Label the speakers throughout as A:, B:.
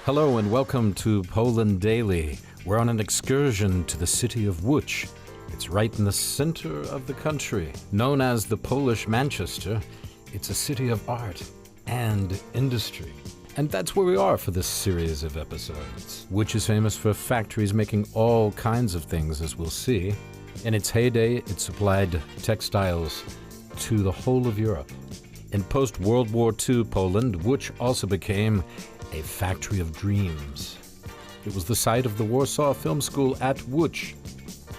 A: Hello and welcome to Poland Daily. We're on an excursion to the city of Łódź. It's right in the center of the country. Known as the Polish Manchester, it's a city of art and industry. And that's where we are for this series of episodes. Łódź is famous for factories making all kinds of things, as we'll see. In its heyday, it supplied textiles to the whole of Europe. In post-World War II Poland, Łódź also became a factory of dreams. It was the site of the Warsaw Film School at Łódź,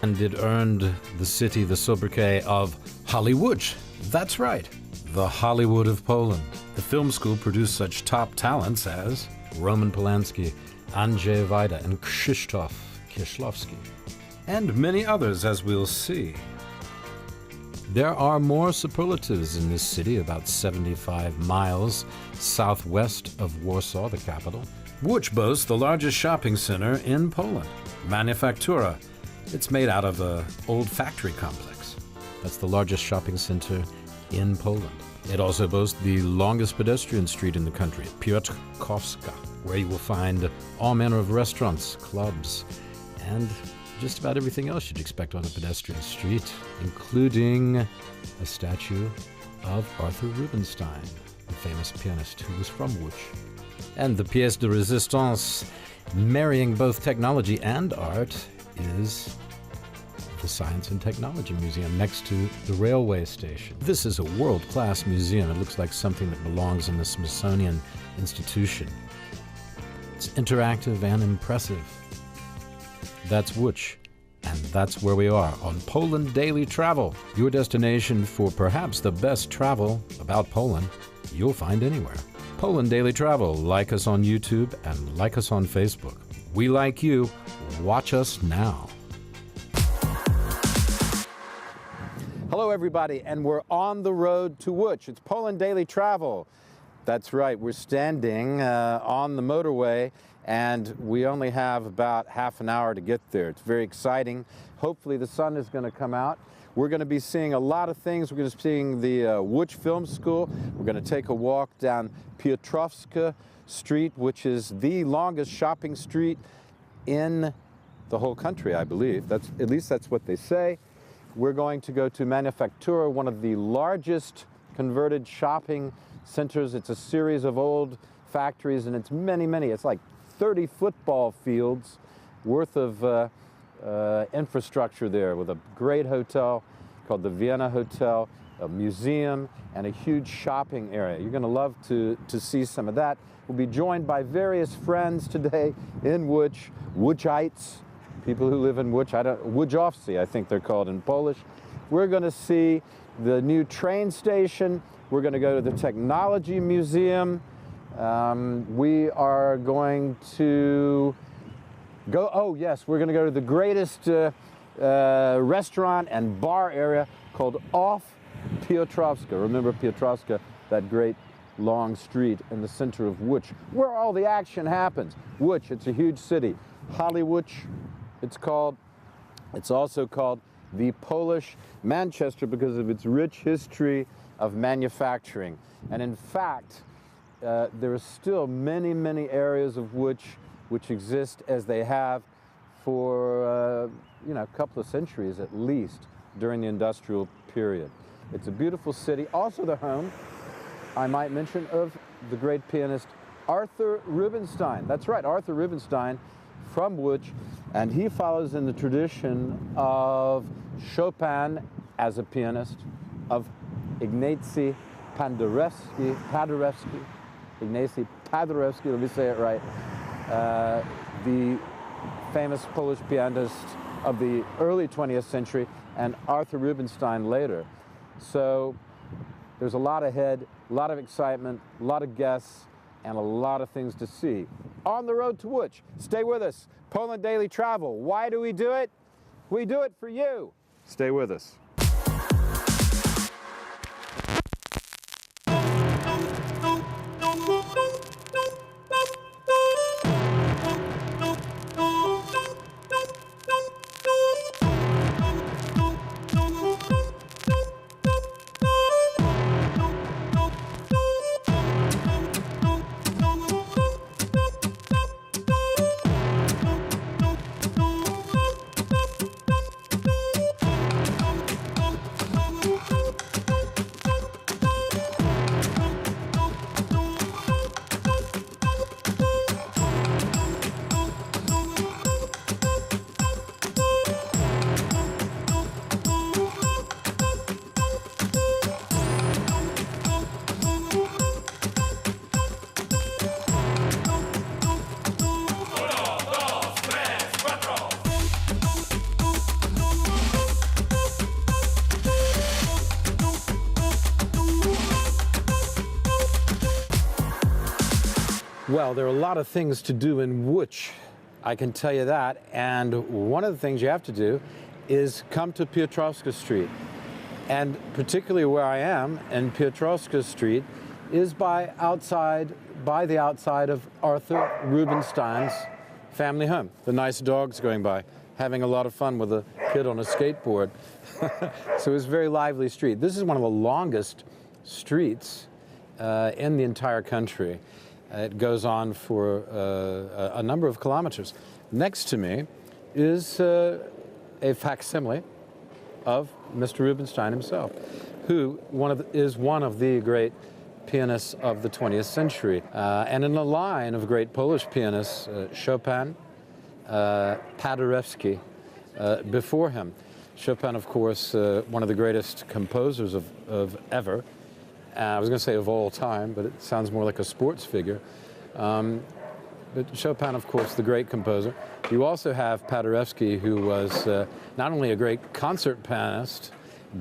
A: and it earned the city the sobriquet of Hollywood. That's right, the Hollywood of Poland. The film school produced such top talents as Roman Polanski, Andrzej Wajda, and Krzysztof Kieślowski, and many others, as we'll see. There are more superlatives in this city, about 75 miles southwest of Warsaw, the capital. Łódź boasts the largest shopping center in Poland, Manufaktura. It's made out of an old factory complex. That's the largest shopping center in Poland. It also boasts the longest pedestrian street in the country, Piotrkowska, where you will find all manner of restaurants, clubs, and just about everything else you'd expect on a pedestrian street, including a statue of Arthur Rubinstein, the famous pianist who was from Łódź. And the pièce de résistance, marrying both technology and art, is the Science and Technology Museum next to the railway station. This is a world-class museum. It looks like something that belongs in the Smithsonian Institution. It's interactive and impressive. That's Łódź, and that's where we are on Poland Daily Travel, your destination for perhaps the best travel about Poland you'll find anywhere. Poland Daily Travel. Like us on YouTube and like us on Facebook. We like you. Watch us now. Hello, everybody, and we're on the road to Łódź. It's Poland Daily Travel. That's right, we're standing on the motorway, and we only have about half an hour to get there. It's very exciting. Hopefully the sun is going to come out. We're going to be seeing a lot of things. We're going to be seeing the Łódź Film School. We're going to take a walk down Piotrkowska Street, which is the longest shopping street in the whole country, I believe. At least that's what they say. We're going to go to Manufaktura, one of the largest converted shopping centers. It's a series of old factories, and it's many. It's like 30 football fields worth of infrastructure there, with a great hotel called the Vienna Hotel, a museum, and a huge shopping area. You're going to love to see some of that. We'll be joined by various friends today in Łódź, Łódźites, people who live in Łódź. Łódźowcy, I think they're called in Polish. We're going to see the new train station. We're going to go to the Technology Museum. We are going to go, we're going to go to the greatest restaurant and bar area called Off Piotrkowska. Remember Piotrkowska, that great long street in the center of Łódź, where all the action happens. Łódź, it's a huge city. Hollywood, it's called. It's also called the Polish Manchester because of its rich history of manufacturing. And in fact, there are still many areas of Łódź which exist as they have for a couple of centuries at least during the industrial period. It's a beautiful city, also the home, I might mention, of the great pianist Arthur Rubinstein. That's right, Arthur Rubinstein from Łódź, and he follows in the tradition of Chopin as a pianist, of Ignacy Paderewski, Ignacy Paderewski, let me say it right, the famous Polish pianist of the early 20th century, and Arthur Rubinstein later. So there's a lot ahead, a lot of excitement, a lot of guests, and a lot of things to see. On the road to Łódź. Stay with us. Poland Daily Travel. Why do we do it? We do it for you. Stay with us. Well, there are a lot of things to do in Łódź, I can tell you that. And one of the things you have to do is come to Piotrowska Street. And particularly where I am in Piotrowska Street is by the outside of Arthur Rubinstein's family home. The nice dogs going by, having a lot of fun with a kid on a skateboard. So it's a very lively street. This is one of the longest streets in the entire country. It goes on for a number of kilometers. Next to me is a facsimile of Mr. Rubinstein himself, who is one of the great pianists of the 20th century. And in a line of great Polish pianists, Chopin, Paderewski, before him. Chopin, of course, one of the greatest composers of ever. I was going to say of all time, but it sounds more like a sports figure. But Chopin, of course, the great composer. You also have Paderewski, who was not only a great concert pianist,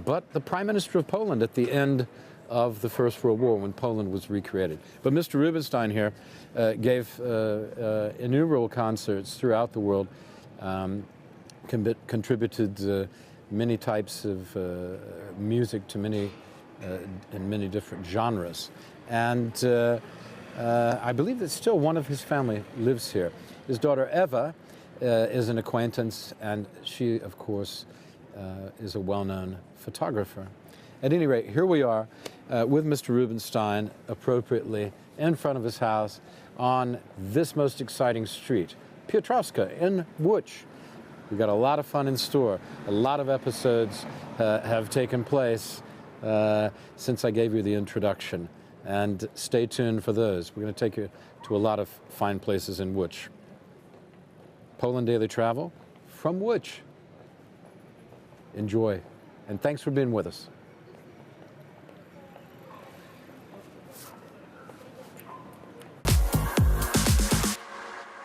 A: but the Prime Minister of Poland at the end of the First World War when Poland was recreated. But Mr. Rubinstein here gave innumerable concerts throughout the world, contributed many types of music to in many different genres. And I believe that still one of his family lives here. His daughter Eva is an acquaintance, and she, of course, is a well-known photographer. At any rate, here we are with Mr. Rubinstein, appropriately in front of his house on this most exciting street, Piotrowska in Łódź. We've got a lot of fun in store. A lot of episodes have taken place since I gave you the introduction. And stay tuned for those. We're going to take you to a lot of fine places in Łódź. Poland Daily Travel from Łódź. Enjoy, and thanks for being with us.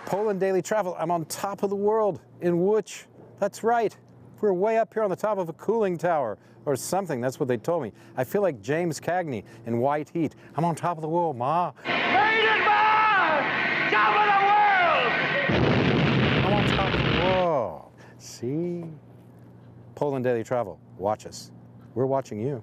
A: Poland Daily Travel. I'm on top of the world in Łódź. That's right. We're way up here on the top of a cooling tower or something. That's what they told me. I feel like James Cagney in White Heat. I'm on top of the world, Ma.
B: Rated Ma! Top of the world!
A: I'm on top of the world. See? Poland Daily Travel. Watch us. We're watching you.